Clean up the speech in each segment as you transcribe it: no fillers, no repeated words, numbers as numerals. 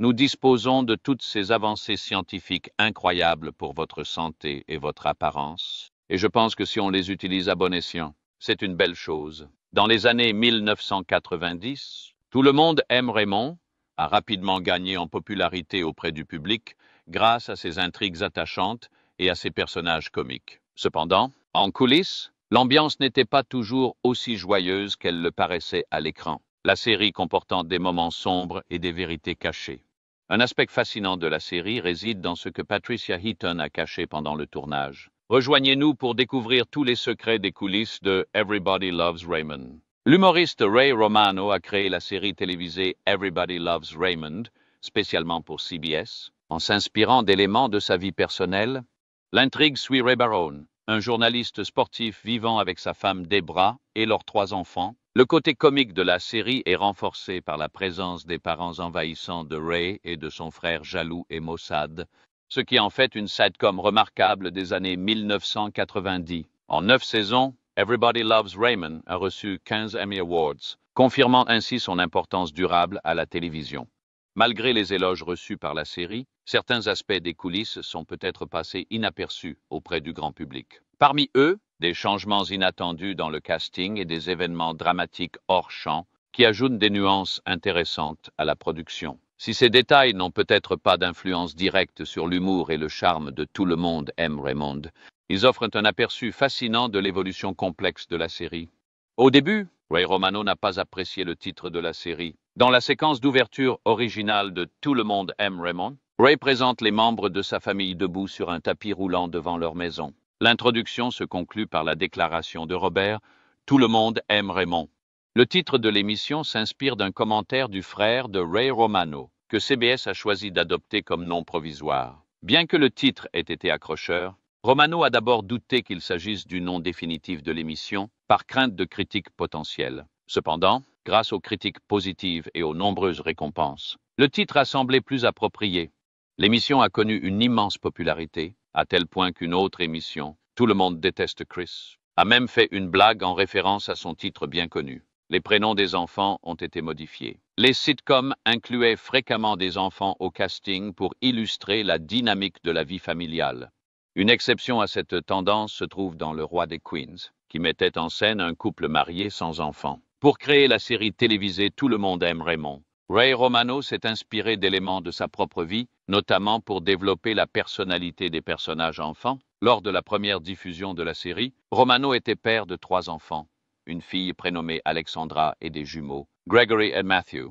nous disposons de toutes ces avancées scientifiques incroyables pour votre santé et votre apparence. Et je pense que si on les utilise à bon escient, c'est une belle chose. Dans les années 1990, Tout le monde aime Raymond a rapidement gagné en popularité auprès du public grâce à ses intrigues attachantes et à ses personnages comiques. Cependant, en coulisses, l'ambiance n'était pas toujours aussi joyeuse qu'elle le paraissait à l'écran, la série comportant des moments sombres et des vérités cachées. Un aspect fascinant de la série réside dans ce que Patricia Heaton a caché pendant le tournage. Rejoignez-nous pour découvrir tous les secrets des coulisses de Everybody Loves Raymond. L'humoriste Ray Romano a créé la série télévisée Everybody Loves Raymond, spécialement pour CBS, en s'inspirant d'éléments de sa vie personnelle. L'intrigue suit Ray Barone, un journaliste sportif vivant avec sa femme Debra et leurs 3 enfants. Le côté comique de la série est renforcé par la présence des parents envahissants de Ray et de son frère jaloux et maussade, ce qui en fait une sitcom remarquable des années 1990. En 9 saisons, Everybody Loves Raymond a reçu 15 Emmy Awards, confirmant ainsi son importance durable à la télévision. Malgré les éloges reçus par la série, certains aspects des coulisses sont peut-être passés inaperçus auprès du grand public. Parmi eux, des changements inattendus dans le casting et des événements dramatiques hors champ qui ajoutent des nuances intéressantes à la production. Si ces détails n'ont peut-être pas d'influence directe sur l'humour et le charme de Tout le monde aime Raymond, ils offrent un aperçu fascinant de l'évolution complexe de la série. Au début, Ray Romano n'a pas apprécié le titre de la série. Dans la séquence d'ouverture originale de Tout le monde aime Raymond, Ray présente les membres de sa famille debout sur un tapis roulant devant leur maison. L'introduction se conclut par la déclaration de Robert « Tout le monde aime Raymond ». Le titre de l'émission s'inspire d'un commentaire du frère de Ray Romano, que CBS a choisi d'adopter comme nom provisoire. Bien que le titre ait été accrocheur, Romano a d'abord douté qu'il s'agisse du nom définitif de l'émission, par crainte de critiques potentielles. Cependant, grâce aux critiques positives et aux nombreuses récompenses, le titre a semblé plus approprié. L'émission a connu une immense popularité, à tel point qu'une autre émission, Tout le monde déteste Chris, a même fait une blague en référence à son titre bien connu. Les prénoms des enfants ont été modifiés. Les sitcoms incluaient fréquemment des enfants au casting pour illustrer la dynamique de la vie familiale. Une exception à cette tendance se trouve dans Le Roi des Queens, qui mettait en scène un couple marié sans enfants. Pour créer la série télévisée Tout le monde aime Raymond, Ray Romano s'est inspiré d'éléments de sa propre vie, notamment pour développer la personnalité des personnages enfants. Lors de la première diffusion de la série, Romano était père de 3 enfants, une fille prénommée Alexandra et des jumeaux, Gregory et Matthew.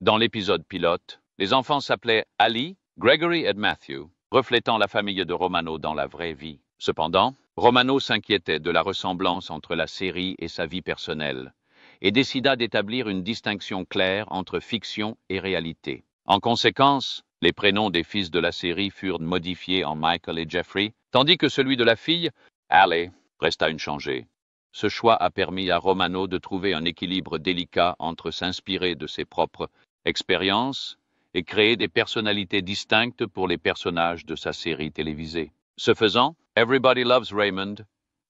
Dans l'épisode pilote, les enfants s'appelaient Ali, Gregory et Matthew, reflétant la famille de Romano dans la vraie vie. Cependant, Romano s'inquiétait de la ressemblance entre la série et sa vie personnelle, et décida d'établir une distinction claire entre fiction et réalité. En conséquence, les prénoms des fils de la série furent modifiés en Michael et Jeffrey, tandis que celui de la fille, Allie, resta inchangé. Ce choix a permis à Romano de trouver un équilibre délicat entre s'inspirer de ses propres expériences et créer des personnalités distinctes pour les personnages de sa série télévisée. Ce faisant, Everybody Loves Raymond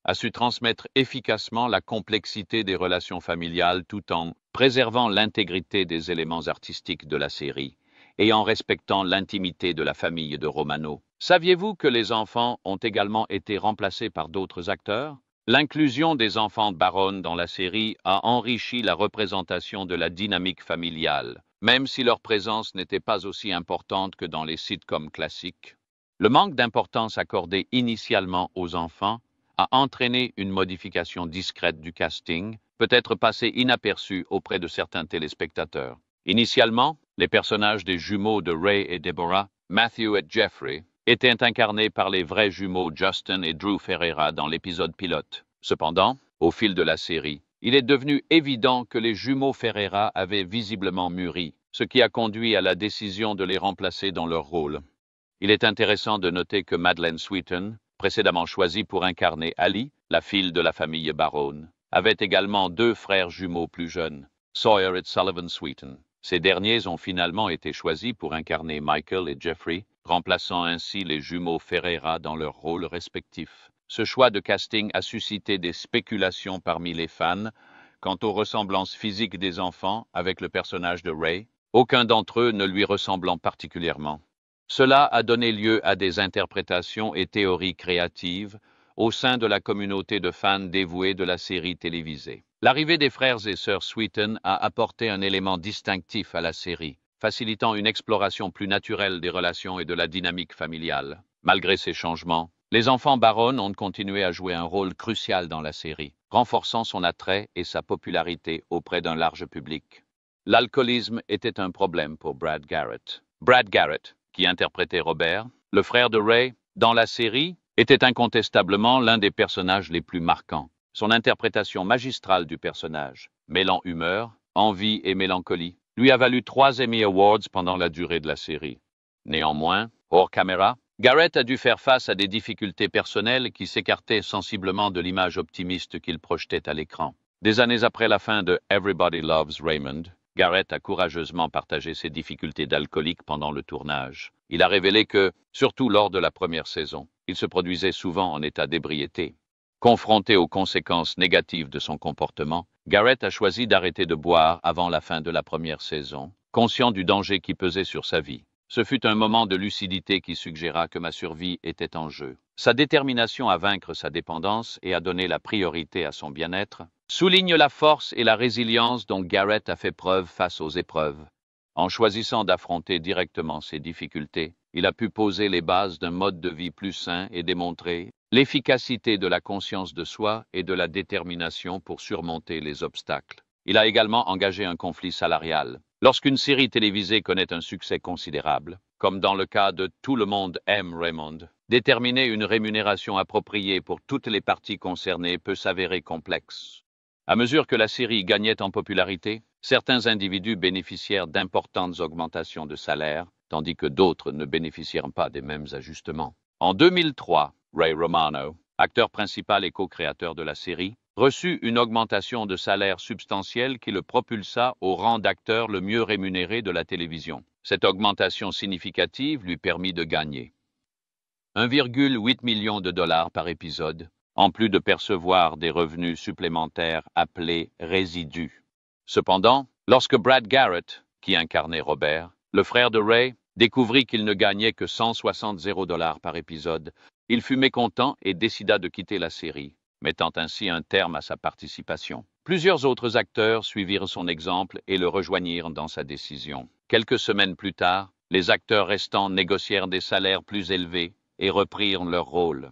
a su transmettre efficacement la complexité des relations familiales tout en préservant l'intégrité des éléments artistiques de la série et en respectant l'intimité de la famille de Romano. Saviez-vous que les enfants ont également été remplacés par d'autres acteurs? L'inclusion des enfants de Barone dans la série a enrichi la représentation de la dynamique familiale, même si leur présence n'était pas aussi importante que dans les sitcoms classiques. Le manque d'importance accordée initialement aux enfants a entraîné une modification discrète du casting, peut-être passée inaperçue auprès de certains téléspectateurs. Initialement, les personnages des jumeaux de Ray et Deborah, Matthew et Jeffrey, étaient incarnés par les vrais jumeaux Justin et Drew Ferreira dans l'épisode pilote. Cependant, au fil de la série, il est devenu évident que les jumeaux Ferreira avaient visiblement mûri, ce qui a conduit à la décision de les remplacer dans leur rôle. Il est intéressant de noter que Madeleine Sweeton, précédemment choisie pour incarner Ali, la fille de la famille Barone, avait également 2 frères jumeaux plus jeunes, Sawyer et Sullivan Sweeton. Ces derniers ont finalement été choisis pour incarner Michael et Jeffrey, remplaçant ainsi les jumeaux Ferreira dans leurs rôles respectifs. Ce choix de casting a suscité des spéculations parmi les fans quant aux ressemblances physiques des enfants avec le personnage de Ray. aucun d'entre eux ne lui ressemblant particulièrement. Cela a donné lieu à des interprétations et théories créatives au sein de la communauté de fans dévoués de la série télévisée. L'arrivée des frères et sœurs Sweeten a apporté un élément distinctif à la série, facilitant une exploration plus naturelle des relations et de la dynamique familiale. Malgré ces changements, les enfants Barron ont continué à jouer un rôle crucial dans la série, renforçant son attrait et sa popularité auprès d'un large public. L'alcoolisme était un problème pour Brad Garrett. Brad Garrett, qui interprétait Robert, le frère de Ray, dans la série, était incontestablement l'un des personnages les plus marquants. Son interprétation magistrale du personnage, mêlant humeur, envie et mélancolie, lui a valu 3 Emmy Awards pendant la durée de la série. Néanmoins, hors caméra, Garrett a dû faire face à des difficultés personnelles qui s'écartaient sensiblement de l'image optimiste qu'il projetait à l'écran. Des années après la fin de Everybody Loves Raymond, Garrett a courageusement partagé ses difficultés d'alcoolique pendant le tournage. Il a révélé que, surtout lors de la première saison, il se produisait souvent en état d'ébriété. Confronté aux conséquences négatives de son comportement, Garrett a choisi d'arrêter de boire avant la fin de la première saison, conscient du danger qui pesait sur sa vie. Ce fut un moment de lucidité qui suggéra que ma survie était en jeu. Sa détermination à vaincre sa dépendance et à donner la priorité à son bien-être souligne la force et la résilience dont Garrett a fait preuve face aux épreuves. En choisissant d'affronter directement ses difficultés, il a pu poser les bases d'un mode de vie plus sain et démontrer l'efficacité de la conscience de soi et de la détermination pour surmonter les obstacles. Il a également engagé un conflit salarial. Lorsqu'une série télévisée connaît un succès considérable, comme dans le cas de Tout le monde aime Raymond, déterminer une rémunération appropriée pour toutes les parties concernées peut s'avérer complexe. À mesure que la série gagnait en popularité, certains individus bénéficièrent d'importantes augmentations de salaire, tandis que d'autres ne bénéficièrent pas des mêmes ajustements. En 2003, Ray Romano, acteur principal et co-créateur de la série, reçut une augmentation de salaire substantielle qui le propulsa au rang d'acteur le mieux rémunéré de la télévision. Cette augmentation significative lui permit de gagner 1,8 million de dollars par épisode, en plus de percevoir des revenus supplémentaires appelés résidus. Cependant, lorsque Brad Garrett, qui incarnait Robert, le frère de Ray, découvrit qu'il ne gagnait que 160 $ par épisode, il fut mécontent et décida de quitter la série, mettant ainsi un terme à sa participation. Plusieurs autres acteurs suivirent son exemple et le rejoignirent dans sa décision. Quelques semaines plus tard, les acteurs restants négocièrent des salaires plus élevés et reprirent leur rôle.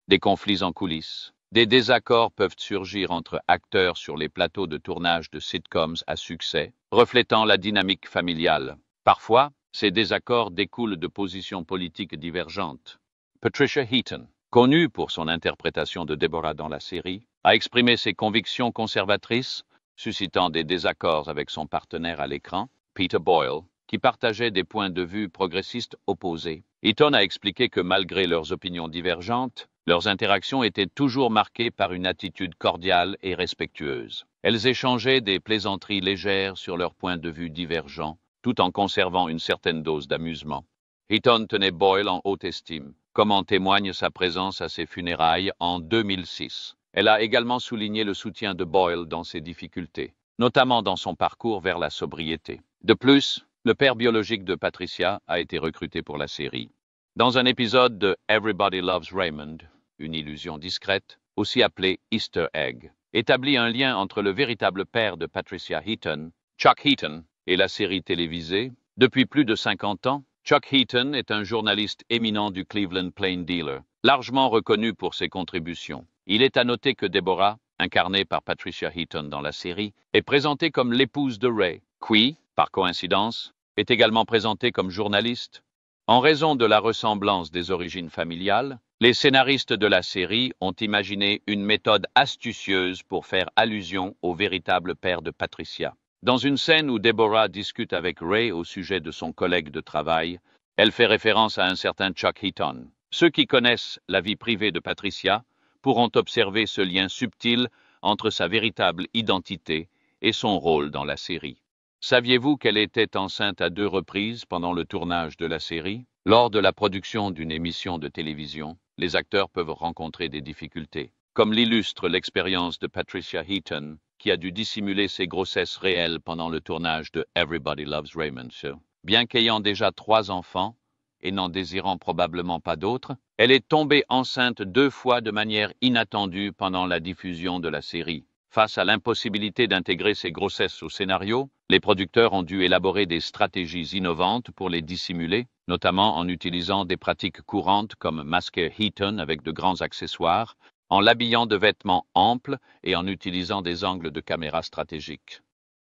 Des conflits en coulisses. Des désaccords peuvent surgir entre acteurs sur les plateaux de tournage de sitcoms à succès, reflétant la dynamique familiale. Parfois, ces désaccords découlent de positions politiques divergentes. Patricia Heaton, connue pour son interprétation de Deborah dans la série, a exprimé ses convictions conservatrices, suscitant des désaccords avec son partenaire à l'écran, Peter Boyle, qui partageait des points de vue progressistes opposés. Heaton a expliqué que malgré leurs opinions divergentes, leurs interactions étaient toujours marquées par une attitude cordiale et respectueuse. Elles échangeaient des plaisanteries légères sur leurs points de vue divergents, tout en conservant une certaine dose d'amusement. Heaton tenait Boyle en haute estime, comme en témoigne sa présence à ses funérailles en 2006. Elle a également souligné le soutien de Boyle dans ses difficultés, notamment dans son parcours vers la sobriété. De plus, le père biologique de Patricia a été recruté pour la série. Dans un épisode de Everybody Loves Raymond, une illusion discrète, aussi appelée Easter Egg, établit un lien entre le véritable père de Patricia Heaton, Chuck Heaton, et la série télévisée. Depuis plus de 50 ans, Chuck Heaton est un journaliste éminent du Cleveland Plain Dealer, largement reconnu pour ses contributions. Il est à noter que Deborah, incarnée par Patricia Heaton dans la série, est présentée comme l'épouse de Ray, qui, par coïncidence, est également présentée comme journaliste. En raison de la ressemblance des origines familiales, les scénaristes de la série ont imaginé une méthode astucieuse pour faire allusion au véritable père de Patricia. Dans une scène où Deborah discute avec Ray au sujet de son collègue de travail, elle fait référence à un certain Chuck Heaton. Ceux qui connaissent la vie privée de Patricia pourront observer ce lien subtil entre sa véritable identité et son rôle dans la série. Saviez-vous qu'elle était enceinte à 2 reprises pendant le tournage de la série? Lors de la production d'une émission de télévision, les acteurs peuvent rencontrer des difficultés, comme l'illustre l'expérience de Patricia Heaton, qui a dû dissimuler ses grossesses réelles pendant le tournage de Everybody Loves Raymond Show. Bien qu'ayant déjà 3 enfants, et n'en désirant probablement pas d'autres, elle est tombée enceinte 2 fois de manière inattendue pendant la diffusion de la série. Face à l'impossibilité d'intégrer ces grossesses au scénario, les producteurs ont dû élaborer des stratégies innovantes pour les dissimuler, notamment en utilisant des pratiques courantes comme masquer Heaton avec de grands accessoires, en l'habillant de vêtements amples et en utilisant des angles de caméra stratégiques.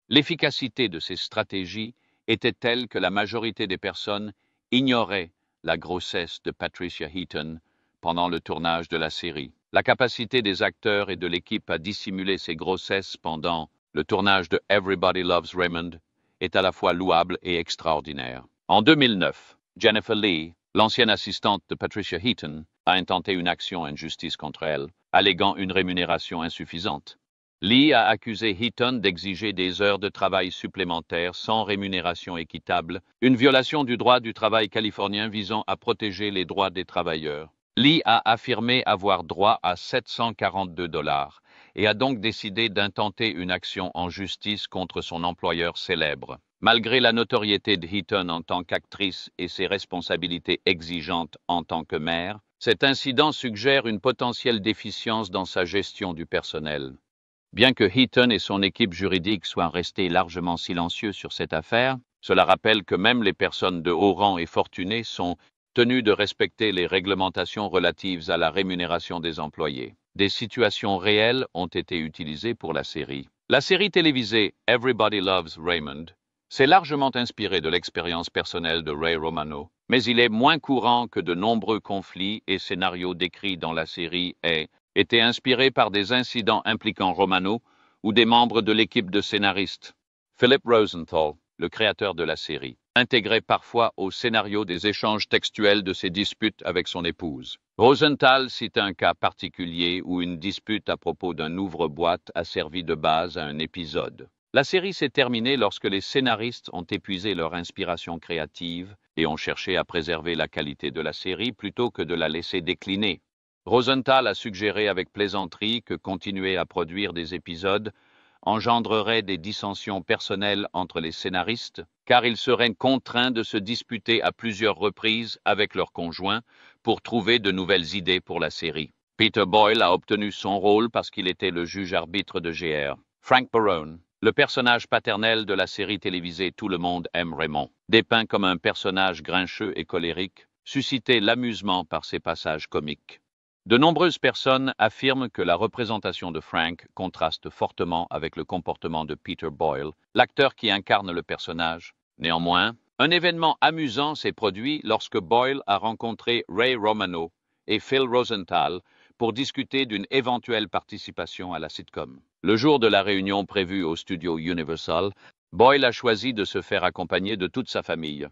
L'efficacité de ces stratégies était telle que la majorité des personnes ignoraient la grossesse de Patricia Heaton pendant le tournage de la série. La capacité des acteurs et de l'équipe à dissimuler ces grossesses pendant le tournage de Everybody Loves Raymond est à la fois louable et extraordinaire. En 2009, Jennifer Lee, l'ancienne assistante de Patricia Heaton, a intenté une action en justice contre elle, alléguant une rémunération insuffisante. Lee a accusé Heaton d'exiger des heures de travail supplémentaires sans rémunération équitable, une violation du droit du travail californien visant à protéger les droits des travailleurs. Lee a affirmé avoir droit à 742 $ et a donc décidé d'intenter une action en justice contre son employeur célèbre. Malgré la notoriété de Heaton en tant qu'actrice et ses responsabilités exigeantes en tant que mère, cet incident suggère une potentielle déficience dans sa gestion du personnel. Bien que Heaton et son équipe juridique soient restés largement silencieux sur cette affaire, cela rappelle que même les personnes de haut rang et fortunées sont tenues de respecter les réglementations relatives à la rémunération des employés. Des situations réelles ont été utilisées pour la série. La série télévisée Everybody Loves Raymond s'est largement inspirée de l'expérience personnelle de Ray Romano, mais il est moins courant que de nombreux conflits et scénarios décrits dans la série aient été inspirés par des incidents impliquant Romano ou des membres de l'équipe de scénaristes. Philip Rosenthal, le créateur de la série, intégrait parfois au scénario des échanges textuels de ses disputes avec son épouse. Rosenthal cite un cas particulier où une dispute à propos d'un ouvre-boîte a servi de base à un épisode. La série s'est terminée lorsque les scénaristes ont épuisé leur inspiration créative et ont cherché à préserver la qualité de la série plutôt que de la laisser décliner. Rosenthal a suggéré avec plaisanterie que continuer à produire des épisodes engendrerait des dissensions personnelles entre les scénaristes, car ils seraient contraints de se disputer à plusieurs reprises avec leurs conjoints pour trouver de nouvelles idées pour la série. Peter Boyle a obtenu son rôle parce qu'il était le juge-arbitre de GR. Frank Barone, le personnage paternel de la série télévisée Tout le monde aime Raymond, dépeint comme un personnage grincheux et colérique, suscitait l'amusement par ses passages comiques. De nombreuses personnes affirment que la représentation de Frank contraste fortement avec le comportement de Peter Boyle, l'acteur qui incarne le personnage. Néanmoins, un événement amusant s'est produit lorsque Boyle a rencontré Ray Romano et Phil Rosenthal pour discuter d'une éventuelle participation à la sitcom. Le jour de la réunion prévue au studio Universal, Boyle a choisi de se faire accompagner de toute sa famille.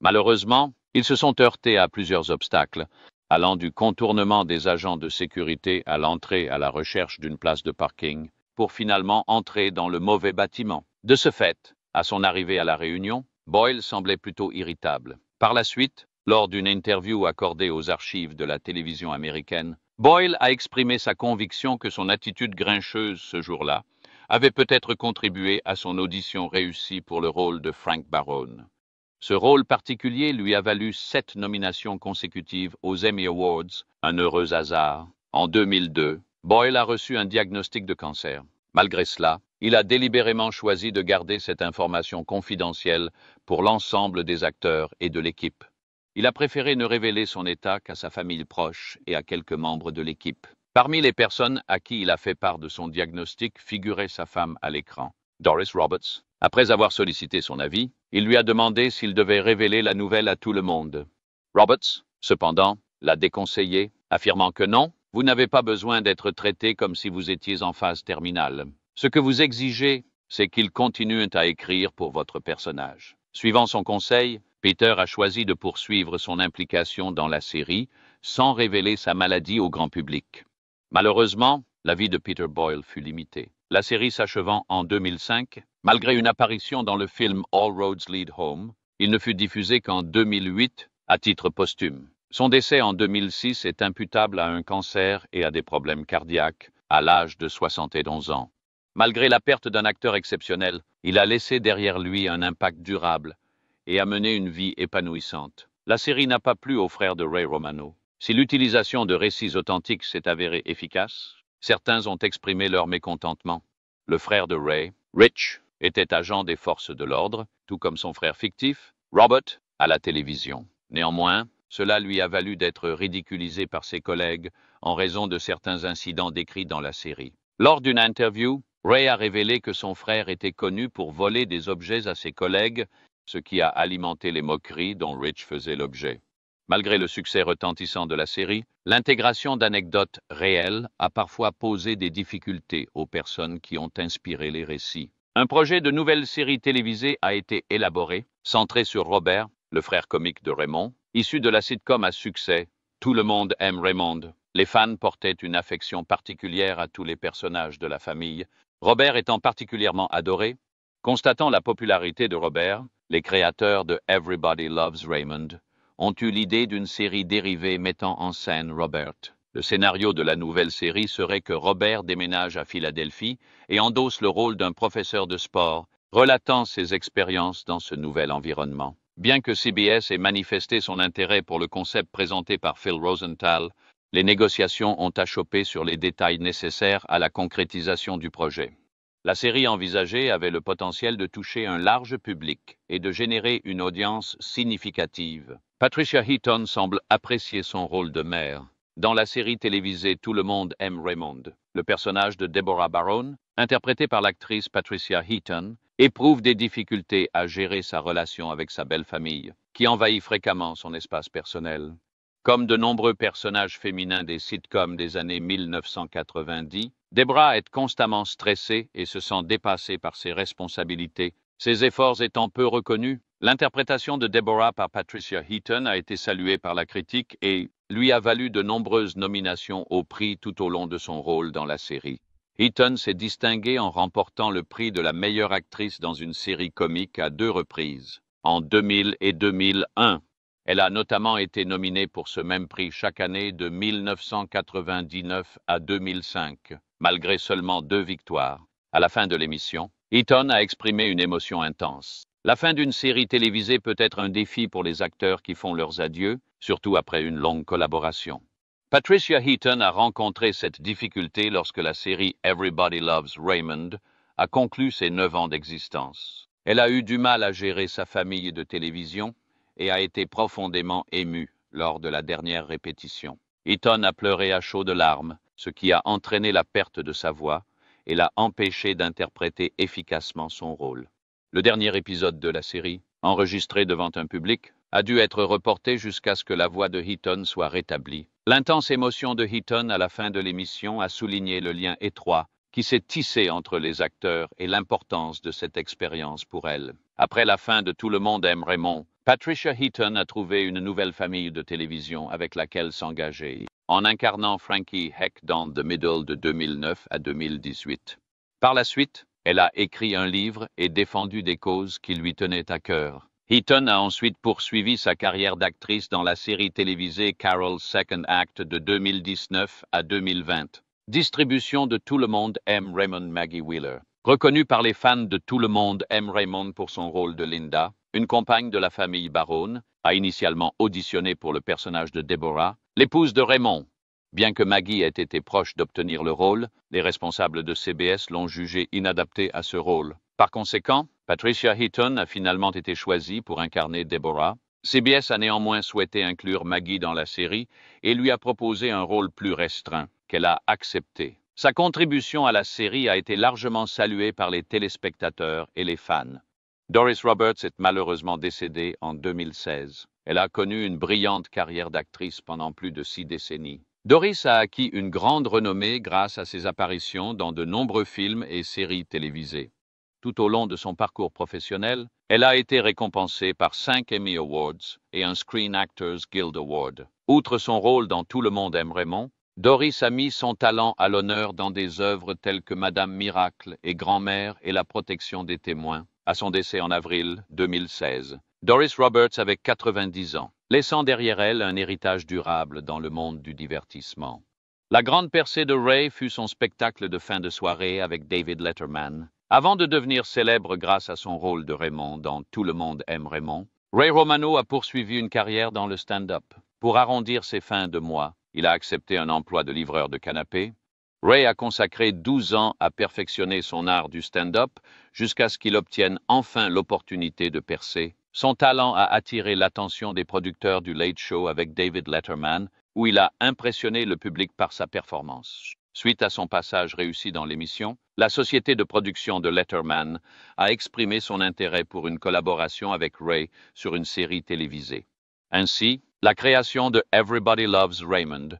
Malheureusement, ils se sont heurtés à plusieurs obstacles, allant du contournement des agents de sécurité à l'entrée à la recherche d'une place de parking, pour finalement entrer dans le mauvais bâtiment. De ce fait, à son arrivée à la réunion, Boyle semblait plutôt irritable. Par la suite, lors d'une interview accordée aux archives de la télévision américaine, Boyle a exprimé sa conviction que son attitude grincheuse ce jour-là avait peut-être contribué à son audition réussie pour le rôle de Frank Barone. Ce rôle particulier lui a valu 7 nominations consécutives aux Emmy Awards, un heureux hasard. En 2002, Boyle a reçu un diagnostic de cancer. Malgré cela, il a délibérément choisi de garder cette information confidentielle pour l'ensemble des acteurs et de l'équipe. Il a préféré ne révéler son état qu'à sa famille proche et à quelques membres de l'équipe. Parmi les personnes à qui il a fait part de son diagnostic figurait sa femme à l'écran, Doris Roberts. Après avoir sollicité son avis, il lui a demandé s'il devait révéler la nouvelle à tout le monde. Roberts, cependant, l'a déconseillé, affirmant que non, vous n'avez pas besoin d'être traité comme si vous étiez en phase terminale. Ce que vous exigez, c'est qu'il continue à écrire pour votre personnage. Suivant son conseil, Peter a choisi de poursuivre son implication dans la série sans révéler sa maladie au grand public. Malheureusement, la vie de Peter Boyle fut limitée. La série s'achevant en 2005, malgré une apparition dans le film All Roads Lead Home, il ne fut diffusé qu'en 2008 à titre posthume. Son décès en 2006 est imputable à un cancer et à des problèmes cardiaques à l'âge de 71 ans. Malgré la perte d'un acteur exceptionnel, il a laissé derrière lui un impact durable et a mené une vie épanouissante. La série n'a pas plu aux frères de Ray Romano. Si l'utilisation de récits authentiques s'est avérée efficace, certains ont exprimé leur mécontentement. Le frère de Ray, Rich, était agent des forces de l'ordre, tout comme son frère fictif, Robert, à la télévision. Néanmoins, cela lui a valu d'être ridiculisé par ses collègues en raison de certains incidents décrits dans la série. Lors d'une interview, Ray a révélé que son frère était connu pour voler des objets à ses collègues, ce qui a alimenté les moqueries dont Rich faisait l'objet. Malgré le succès retentissant de la série, l'intégration d'anecdotes réelles a parfois posé des difficultés aux personnes qui ont inspiré les récits. Un projet de nouvelle série télévisée a été élaboré, centré sur Robert, le frère comique de Raymond, issu de la sitcom à succès Tout le monde aime Raymond. Les fans portaient une affection particulière à tous les personnages de la famille, Robert étant particulièrement adoré. Constatant la popularité de Robert, les créateurs de Everybody Loves Raymond ont eu l'idée d'une série dérivée mettant en scène Robert. Le scénario de la nouvelle série serait que Robert déménage à Philadelphie et endosse le rôle d'un professeur de sport, relatant ses expériences dans ce nouvel environnement. Bien que CBS ait manifesté son intérêt pour le concept présenté par Phil Rosenthal, les négociations ont achoppé sur les détails nécessaires à la concrétisation du projet. La série envisagée avait le potentiel de toucher un large public et de générer une audience significative. Patricia Heaton semble apprécier son rôle de mère. Dans la série télévisée Tout le monde aime Raymond, le personnage de Deborah Barone, interprété par l'actrice Patricia Heaton, éprouve des difficultés à gérer sa relation avec sa belle famille, qui envahit fréquemment son espace personnel. Comme de nombreux personnages féminins des sitcoms des années 1990, Deborah est constamment stressée et se sent dépassée par ses responsabilités. Ses efforts étant peu reconnus, l'interprétation de Deborah par Patricia Heaton a été saluée par la critique et lui a valu de nombreuses nominations au prix tout au long de son rôle dans la série. Heaton s'est distinguée en remportant le prix de la meilleure actrice dans une série comique à 2 reprises, en 2000 et 2001. Elle a notamment été nominée pour ce même prix chaque année de 1999 à 2005, malgré seulement 2 victoires. À la fin de l'émission, Heaton a exprimé une émotion intense. La fin d'une série télévisée peut être un défi pour les acteurs qui font leurs adieux, surtout après une longue collaboration. Patricia Heaton a rencontré cette difficulté lorsque la série Everybody Loves Raymond a conclu ses 9 ans d'existence. Elle a eu du mal à gérer sa famille de télévision et a été profondément émue lors de la dernière répétition. Heaton a pleuré à chaudes larmes, ce qui a entraîné la perte de sa voix et l'a empêché d'interpréter efficacement son rôle. Le dernier épisode de la série, enregistré devant un public, a dû être reporté jusqu'à ce que la voix de Heaton soit rétablie. L'intense émotion de Heaton à la fin de l'émission a souligné le lien étroit qui s'est tissé entre les acteurs et l'importance de cette expérience pour elle. Après la fin de Tout le monde aime Raymond, Patricia Heaton a trouvé une nouvelle famille de télévision avec laquelle s'engager, en incarnant Frankie Heck dans The Middle de 2009 à 2018. Par la suite, elle a écrit un livre et défendu des causes qui lui tenaient à cœur. Heaton a ensuite poursuivi sa carrière d'actrice dans la série télévisée Carol's Second Act de 2019 à 2020. Distribution de Tout le monde aime Raymond Maggie Wheeler. Reconnue par les fans de Tout le monde aime Raymond pour son rôle de Linda, une compagne de la famille Barone, a initialement auditionné pour le personnage de Deborah, l'épouse de Raymond. Bien que Maggie ait été proche d'obtenir le rôle, les responsables de CBS l'ont jugé inadapté à ce rôle. Par conséquent, Patricia Heaton a finalement été choisie pour incarner Deborah. CBS a néanmoins souhaité inclure Maggie dans la série et lui a proposé un rôle plus restreint, qu'elle a accepté. Sa contribution à la série a été largement saluée par les téléspectateurs et les fans. Doris Roberts est malheureusement décédée en 2016. Elle a connu une brillante carrière d'actrice pendant plus de 6 décennies. Doris a acquis une grande renommée grâce à ses apparitions dans de nombreux films et séries télévisées. Tout au long de son parcours professionnel, elle a été récompensée par 5 Emmy Awards et un Screen Actors Guild Award. Outre son rôle dans Tout le monde aime Raymond, Doris a mis son talent à l'honneur dans des œuvres telles que Madame Miracle et Grand-mère et la protection des témoins, à son décès en avril 2016. Doris Roberts avait 90 ans, laissant derrière elle un héritage durable dans le monde du divertissement. La grande percée de Ray fut son spectacle de fin de soirée avec David Letterman. Avant de devenir célèbre grâce à son rôle de Raymond dans Tout le monde aime Raymond, Ray Romano a poursuivi une carrière dans le stand-up. Pour arrondir ses fins de mois, il a accepté un emploi de livreur de canapé. Ray a consacré 12 ans à perfectionner son art du stand-up jusqu'à ce qu'il obtienne enfin l'opportunité de percer. Son talent a attiré l'attention des producteurs du Late Show avec David Letterman, où il a impressionné le public par sa performance. Suite à son passage réussi dans l'émission, la société de production de Letterman a exprimé son intérêt pour une collaboration avec Ray sur une série télévisée. Ainsi, la création de Everybody Loves Raymond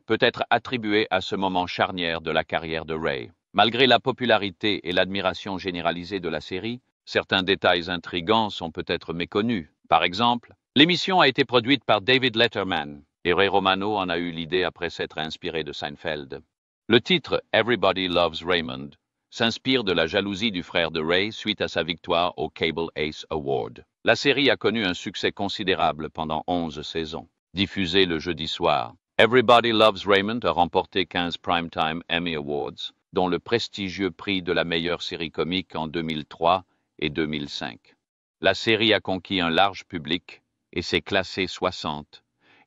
peut être attribuée à ce moment charnière de la carrière de Ray. Malgré la popularité et l'admiration généralisée de la série, certains détails intrigants sont peut-être méconnus. Par exemple, l'émission a été produite par David Letterman et Ray Romano en a eu l'idée après s'être inspiré de Seinfeld. Le titre Everybody Loves Raymond s'inspire de la jalousie du frère de Ray suite à sa victoire au Cable Ace Award. La série a connu un succès considérable pendant 11 saisons. Diffusée le jeudi soir, Everybody Loves Raymond a remporté 15 Primetime Emmy Awards, dont le prestigieux prix de la meilleure série comique en 2003 et 2005. La série a conquis un large public et s'est classée 60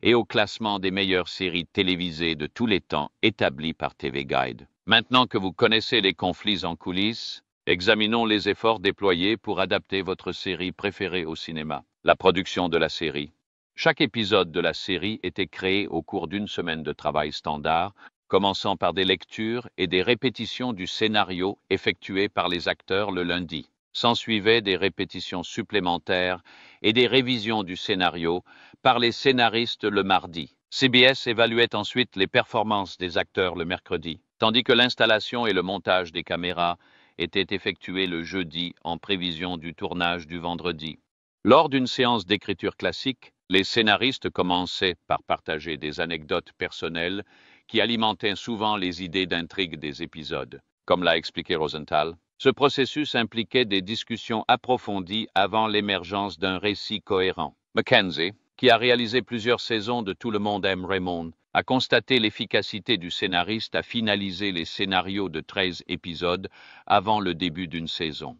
et au classement des meilleures séries télévisées de tous les temps établi par TV Guide. Maintenant que vous connaissez les conflits en coulisses, examinons les efforts déployés pour adapter votre série préférée au cinéma. La production de la série. Chaque épisode de la série était créé au cours d'une semaine de travail standard, commençant par des lectures et des répétitions du scénario effectuées par les acteurs le lundi. S'ensuivaient des répétitions supplémentaires et des révisions du scénario par les scénaristes le mardi. CBS évaluait ensuite les performances des acteurs le mercredi, tandis que l'installation et le montage des caméras étaient effectués le jeudi en prévision du tournage du vendredi. Lors d'une séance d'écriture classique, les scénaristes commençaient par partager des anecdotes personnelles qui alimentaient souvent les idées d'intrigue des épisodes. Comme l'a expliqué Rosenthal, ce processus impliquait des discussions approfondies avant l'émergence d'un récit cohérent. Mackenzie, qui a réalisé plusieurs saisons de Tout le monde aime Raymond, a constaté l'efficacité du scénariste à finaliser les scénarios de 13 épisodes avant le début d'une saison.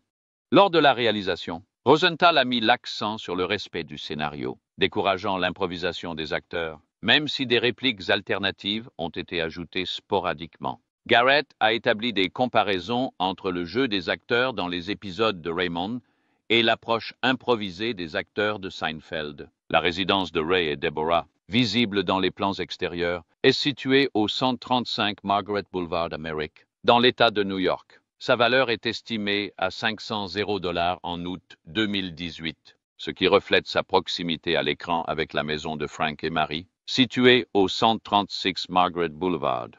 Lors de la réalisation, Rosenthal a mis l'accent sur le respect du scénario, décourageant l'improvisation des acteurs, même si des répliques alternatives ont été ajoutées sporadiquement. Garrett a établi des comparaisons entre le jeu des acteurs dans les épisodes de Raymond et l'approche improvisée des acteurs de Seinfeld. La résidence de Ray et Deborah, visible dans les plans extérieurs, est située au 135 Margaret Boulevard Amérique, dans l'État de New York. Sa valeur est estimée à 500 $ en août 2018, ce qui reflète sa proximité à l'écran avec la maison de Frank et Mary, située au 136 Margaret Boulevard.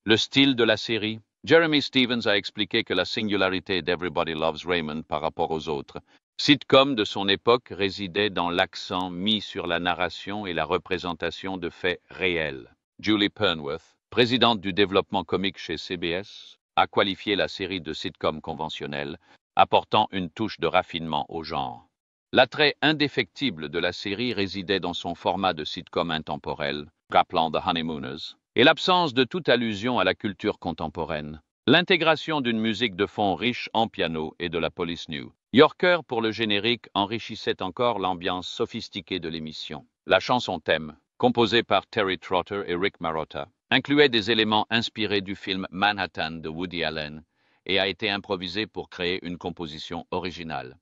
Le style de la série. Jeremy Stevens a expliqué que la singularité d'Everybody Loves Raymond par rapport aux autres sitcoms de son époque résidait dans l'accent mis sur la narration et la représentation de faits réels. Julie Penworth, présidente du développement comique chez CBS, a qualifié la série de sitcom conventionnelle, apportant une touche de raffinement au genre. L'attrait indéfectible de la série résidait dans son format de sitcom intemporel, rappelant The Honeymooners, et l'absence de toute allusion à la culture contemporaine. L'intégration d'une musique de fond riche en piano et de la police new Yorker pour le générique enrichissait encore l'ambiance sophistiquée de l'émission. La chanson thème, composée par Terry Trotter et Rick Marotta, incluait des éléments inspirés du film Manhattan de Woody Allen et a été improvisée pour créer une composition originale.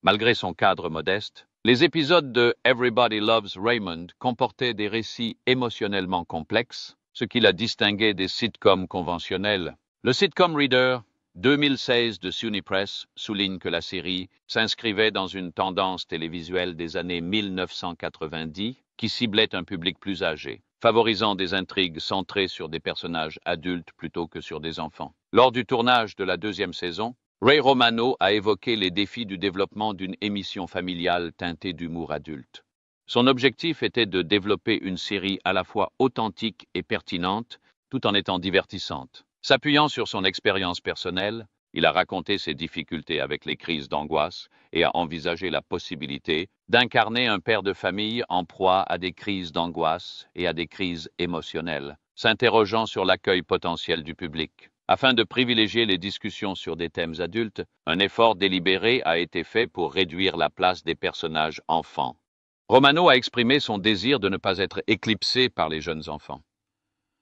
Malgré son cadre modeste, les épisodes de Everybody Loves Raymond comportaient des récits émotionnellement complexes, ce qui la distinguait des sitcoms conventionnels. Le Sitcom Reader 2016 de SUNY Press souligne que la série s'inscrivait dans une tendance télévisuelle des années 1990 qui ciblait un public plus âgé, favorisant des intrigues centrées sur des personnages adultes plutôt que sur des enfants. Lors du tournage de la deuxième saison, Ray Romano a évoqué les défis du développement d'une émission familiale teintée d'humour adulte. Son objectif était de développer une série à la fois authentique et pertinente, tout en étant divertissante. S'appuyant sur son expérience personnelle, il a raconté ses difficultés avec les crises d'angoisse et a envisagé la possibilité d'incarner un père de famille en proie à des crises d'angoisse et à des crises émotionnelles. s'interrogeant sur l'accueil potentiel du public. Afin de privilégier les discussions sur des thèmes adultes, un effort délibéré a été fait pour réduire la place des personnages enfants. Romano a exprimé son désir de ne pas être éclipsé par les jeunes enfants.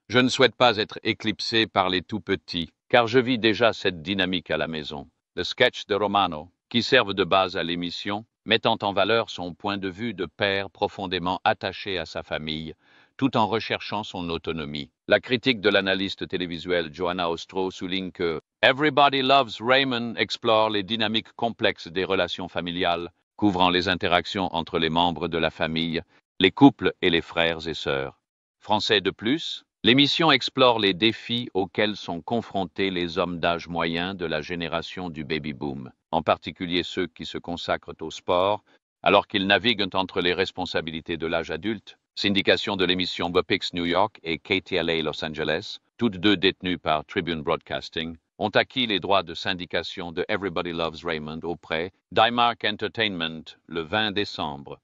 Je ne souhaite pas être éclipsé par les tout-petits, car je vis déjà cette dynamique à la maison. Le sketch de Romano, qui servent de base à l'émission, mettant en valeur son point de vue de père profondément attaché à sa famille, tout en recherchant son autonomie. La critique de l'analyste télévisuelle Johanna Ostro souligne que Everybody Loves Raymond explore les dynamiques complexes des relations familiales, couvrant les interactions entre les membres de la famille, les couples et les frères et sœurs. Français de plus, l'émission explore les défis auxquels sont confrontés les hommes d'âge moyen de la génération du baby-boom, en particulier ceux qui se consacrent au sport, alors qu'ils naviguent entre les responsabilités de l'âge adulte. Syndication de l'émission Bopix New York et KTLA Los Angeles, toutes deux détenues par Tribune Broadcasting, ont acquis les droits de syndication de Everybody Loves Raymond auprès d'Highmark Entertainment le 20 décembre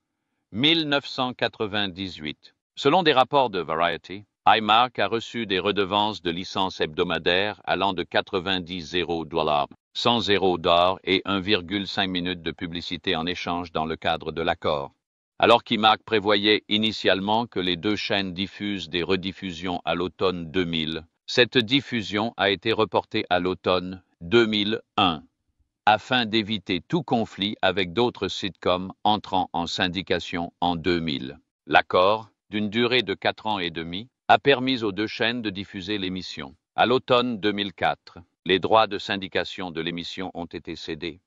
1998. Selon des rapports de Variety, Highmark a reçu des redevances de licence hebdomadaires allant de 90 $, 100 $ et 1,5 minutes de publicité en échange dans le cadre de l'accord. Alors qu'Highmark prévoyait initialement que les deux chaînes diffusent des rediffusions à l'automne 2000, cette diffusion a été reportée à l'automne 2001, afin d'éviter tout conflit avec d'autres sitcoms entrant en syndication en 2000. L'accord, d'une durée de 4 ans et demi, a permis aux deux chaînes de diffuser l'émission. À l'automne 2004, les droits de syndication de l'émission ont été cédés.